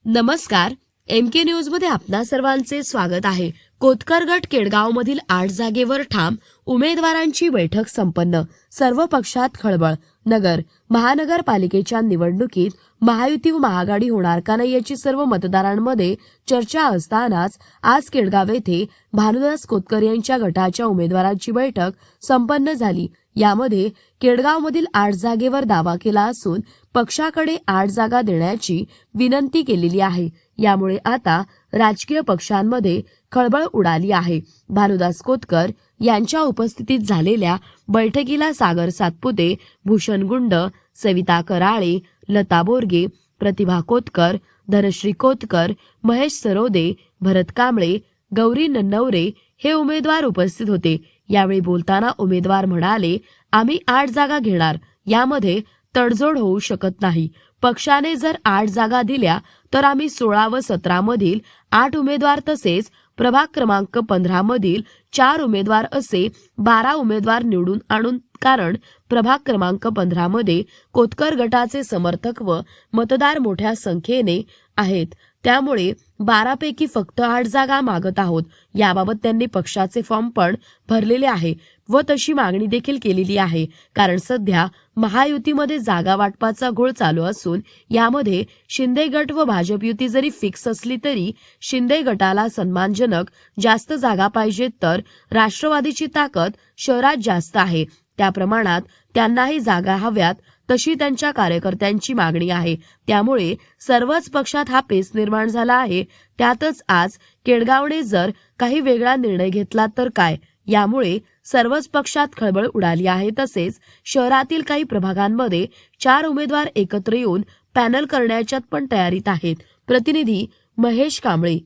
नमस्कार, MK news मध्ये आपणा सर्वांचे स्वागत आहे। कोतकर गट केडगाव मधील 8 जागेवर ठाम उमेदवारांची बैठक संपन्न। सर्व पक्षात खळबळ। नगर महानगरपालिकेच्या निवडणुकीत महायुती व महाआघाडी होणार का नाही याची सर्व मतदारांमध्ये चर्चा असतानाच आज केडगाव येथे भानुदास कोतकर यांच्या गटाच्या उमेदवारांची बैठक संपन्न झाली। यामध्ये केडगावमधील 8 जागेवर दावा केला असून पक्षाकडे 8 जागा देण्याची विनंती केलेली आहे। यामुळे आता राजकीय पक्षांमध्ये खळबळ उडाली आहे। भानुदास कोतकर यांच्या उपस्थितीत झालेल्या बैठकीला सागर सातपुते, भूषण गुंड, सविता कराळे, लता बोरगे, प्रतिभा कोतकर, धनश्री कोतकर, महेश सरोदे, भरत कांबळे, गौरी नन्नवरे हे उमेदवार उपस्थित होते। यावेळी बोलताना उमेदवार म्हणाले, आम्ही 8 जागा घेणार, यामध्ये तडजोड होऊ शकत नाही। पक्षाने जर 8 जागा दिल्या तर आम्ही 16 व 17 मधील 8 उमेदवार तसेच प्रभाग क्रमांक 15 मधील 4 उमेदवार असे 12 उमेदवार निवडून आणून, कारण प्रभाग क्रमांक 15 मध्ये कोतकर गटाचे समर्थक व मतदार मोठ्या संख्येने आहेत, त्यामुळे 12 पैकी फक्त 8 जागा मागत आहोत। याबाबत त्यांनी पक्षाचे फॉर्म पण भरलेले आहे व तशी मागणी देखील केलेली आहे, कारण सध्या महायुतीमध्ये जागा वाटपाचा घोळ चालू असून यामध्ये शिंदे गट व भाजप युती जरी फिक्स असली तरी शिंदे गटाला सन्मानजनक जास्त जागा पाहिजेत, तर राष्ट्रवादीची ताकद शहरात जास्त आहे, त्या प्रमाणात त्यांनाही जागा हव्यात, तशी त्यांच्या कार्यकर्त्यांची मागणी आहे। त्यामुळे सर्वच पक्षात हा पेच निर्माण झाला आहे। त्यातच आज केडगावने जर काही वेगळा निर्णय घेतला तर काय, यामुळे सर्वच पक्षात खळबळ उडाली आहे। तसेच शहरातील काही प्रभागांमध्ये 4 उमेदवार एकत्र येऊन पॅनल करण्याच्यात पण तयारीत आहेत। प्रतिनिधी महेश कांबळे।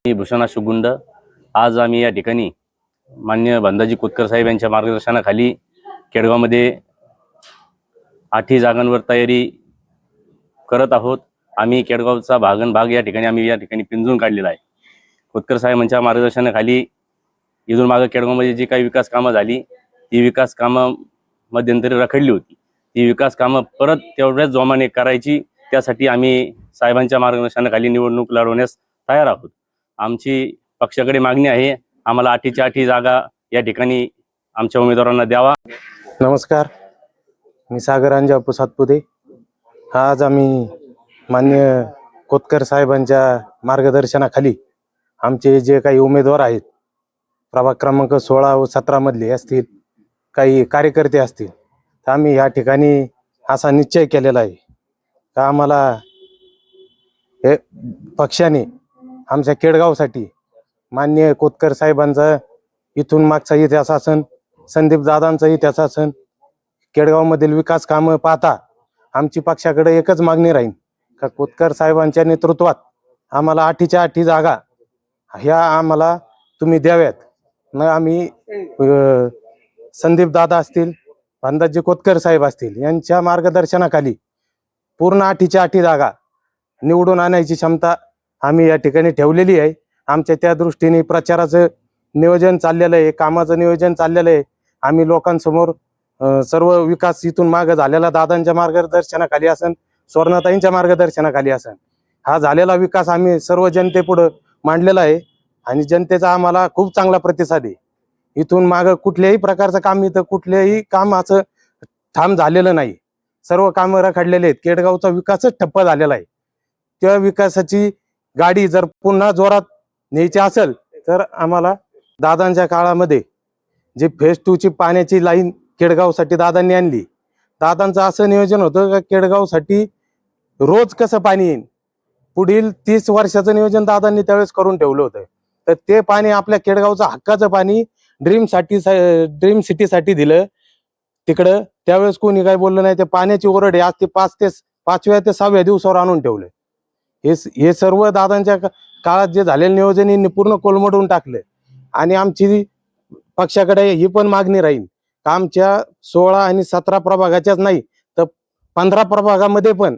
भूषण गुंड, आज आम्ही या ठिकाणी मान्य भानुदासजी कोतकर साहेब यांच्या मार्गदर्शनाखाली केडगावमध्ये 8 जागांवर तयारी करत आहोत। आम्ही केडगावचा भाग या ठिकाणी पिंजून काढलेला आहे। कोतकर साहेबांच्या मार्गदर्शनाखाली इथून मागे केडगावमध्ये जी काही विकास कामं झाली ती विकास कामं मध्यंतरी रखडली होती, ती विकास कामं परत तेवढ्याच जोमाने करायची, त्यासाठी आम्ही साहेबांच्या मार्गदर्शनाखाली निवडणूक लढवण्यास तयार आहोत। आमची पक्षाकडे मागणी आहे, आम्हाला 8च्या 8 जागा या ठिकाणी आमच्या उमेदवारांना द्यावा। नमस्कार, मी सागर सातपुते। आज आम्ही मान्य कोतकर साहेबांच्या मार्गदर्शनाखाली आमचे जे काही उमेदवार आहेत, प्रभाग क्रमांक 16 व 17 मधले असतील, काही कार्यकर्ते असतील, तर आम्ही या ठिकाणी असा निश्चय केलेला आहे का आम्हाला हे पक्षाने आमच्या केडगावसाठी मान्य कोतकर साहेबांचा इथून मागचा इतिहास असन, संदीप दादांचा इतिहास असन, केडगावमधील विकास कामं पाहता आमची पक्षाकडे एकच मागणी राहील का कोतकर साहेबांच्या नेतृत्वात आम्हाला 8च्या 8 जागा ह्या आम्हाला तुम्ही द्याव्यात। न आम्ही संदीप दादा असतील, भानुदासजी कोतकर साहेब असतील यांच्या मार्गदर्शनाखाली पूर्ण 8च्या 8 जागा निवडून आणायची क्षमता आम्ही या ठिकाणी ठेवलेली आहे। आमच्या त्या दृष्टीने प्रचाराचं नियोजन चाललेलं आहे, कामाचं नियोजन चाललेलं आहे। आम्ही लोकांसमोर सर्व विकास इथून मागे झालेला दादांच्या मार्गदर्शनाखाली असन, स्वर्णताईंच्या मार्गदर्शनाखाली असन, हा झालेला विकास आम्ही सर्व जनतेपुढे मांडलेला आहे आणि जनतेचा आम्हाला खूप चांगला प्रतिसाद आहे। इथून मागे कुठल्याही प्रकारचं काम, इथं कुठल्याही काम असं ठाम झालेलं नाही, सर्व कामं रखडलेले आहेत। केडगावचा विकासच ठप्प झालेला आहे। त्या विकासाची गाडी जर पुन्हा जोरात न्यायची असेल तर आम्हाला दादांच्या काळामध्ये जे फेज 2 ची पाण्याची लाईन केडगावसाठी दादांनी आणली, दादांचं असं नियोजन होतं का केडगावसाठी रोज कसं पाणी येईल, पुढील 30 वर्षाचं नियोजन दादांनी त्यावेळेस करून ठेवलं होतं। तर ते पाणी आपल्या केडगावचं हक्काचं पाणी ड्रीम सिटीसाठी दिलं तिकडं, त्यावेळेस कोणी काय बोललं नाही। ते पाण्याची ओरड आहे, आज ते 5व्या ते 6व्या दिवसावर आणून ठेवलं। हे सर्व दादांच्या काळात जे झालेलं नियोजन यांनी पूर्ण कोलमडून टाकलं आणि आमची पक्षाकडे ही पण मागणी राहील का आमच्या 16 आणि 17 प्रभागाच्याच नाही तर 15 प्रभागामध्ये पण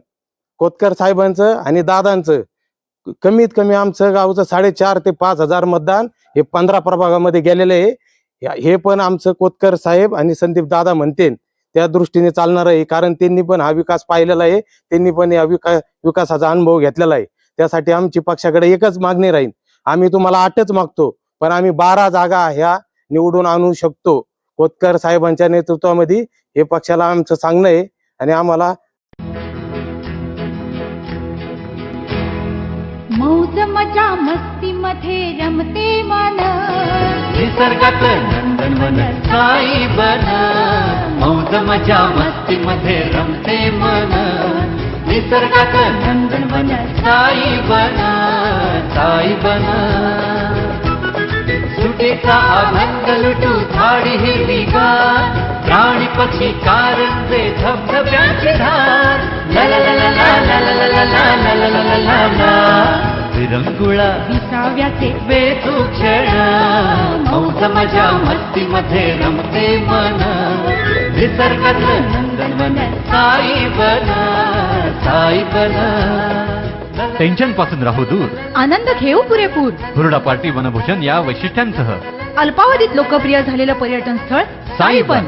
कोतकर साहेबांचं आणि दादांचं कमीत कमी आमचं गावचं 4,500 ते 5,000 मतदान हे 15 प्रभागामध्ये गेलेले आहे. हे पण आमचं कोतकर साहेब आणि संदीप दादा म्हणते त्या दृष्टीने चालणार आहे, कारण त्यांनी पण हा विकास पाहिलेला आहे, त्यांनी पण या विकासाचा अनुभव घेतलेला आहे. त्यासाठी आमची पक्षाकडे एकच मागणी राहील, आम्ही तुम्हाला 8च मागतो, पण आम्ही 12 जागा ह्या निवडून आणू शकतो. कोतकर साहेबांच्या नेतृत्वामध्ये हे पक्षाला आमचं सांगणं आहे आणि आम्हाला मौज मजा मस्ती मध्ये रमते मन, निसर्गात नंदनवन साई बन. मौज मजा मस्ती मध्ये रमते मन, निसर्गात नंदनवन साई बन. साई बन. सुटीचा आनंद लुटू झाडी हिरवीगार, प्राणी पक्षी कारंजे धबधब्याची धार. ला ला ला ला ला ला ला ला ला ला ला ला ला ला. विरंगुळा विसाव्याचे वेचू क्षण, मौज मजा मस्ती मध्ये रमते मन. निसर्गात नंदनवन साई बन. साई बन. टेन्शन पासून राहू दूर, आनंद घेऊ पुरेपूर. हुरडा पार्टी वनभूषण या वैशिष्ट्यांसह अल्पावधीत लोकप्रिय झालेलं पर्यटन स्थळ साईबन.